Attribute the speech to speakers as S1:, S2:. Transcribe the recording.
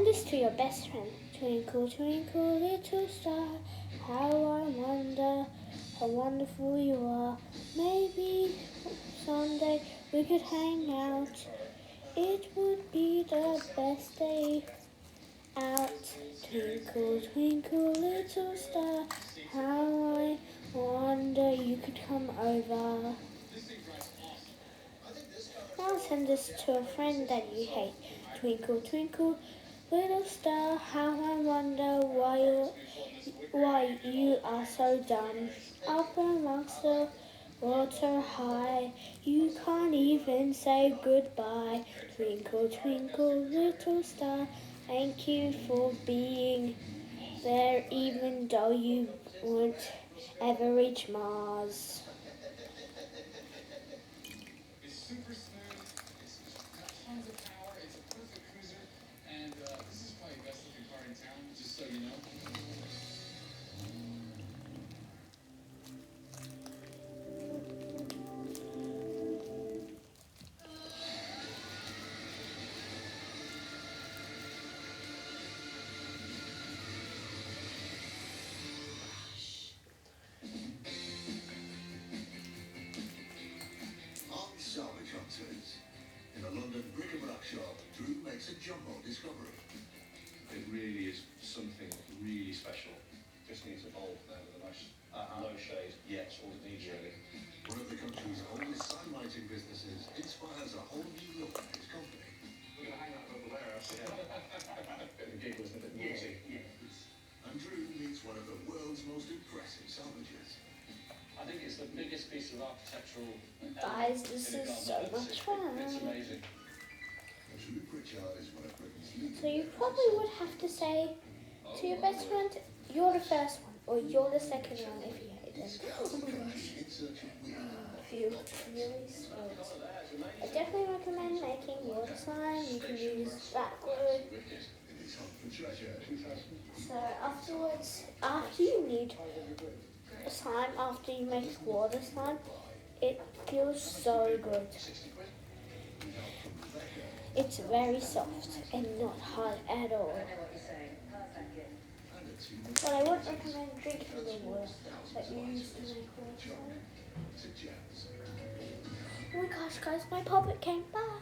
S1: Send this to your best friend. Twinkle, twinkle, little star, how I wonder how wonderful you are. Maybe someday we could hang out. It would be the best day out. Twinkle, twinkle, little star, how I wonder you could come over. Now send this to a friend that you hate. Twinkle, twinkle, little star, how I wonder why you are so dumb. Up amongst the world so high, you can't even say goodbye. Twinkle, twinkle, little star, thank you for being there even though you won't ever reach Mars.
S2: It's super smooth, it's got tons of power, it's a perfect cruiser, and this is probably the best looking car in town, just so you know.
S3: On Salvage Hunters. In a London bric-a-brac shop, Drew makes a jumbo discovery.
S4: It really is something really special. Just needs a bulb there with a nice low shade. Yes, all it needs really.
S3: One of the country's oldest sign lighting businesses inspires a whole new look at his company.
S4: We're going to hang that over there, actually. Bit of a giggle, isn't it?
S3: And Drew meets one of the world's most impressive salvagers.
S4: I think it's the biggest piece of architectural
S1: Guys, this is so much fun.
S4: It's amazing.
S3: Drew Pritchard is one of Britain's leading.
S1: So you probably would have to say to your best friend, you're the first one, or you're the second one if you hate them. Oh my gosh.
S3: In search of weird.
S1: I feel really sweet. I definitely recommend making water slime. You can use that glue.
S3: In his hunt for treasure.
S1: So afterwards, after you need slime, after you make water slime, it feels so good. It's very soft and not hard at all. But I wouldn't recommend drinking the water that you use to make water slime.
S3: To jazz.
S1: Oh my gosh, guys, my puppet came back.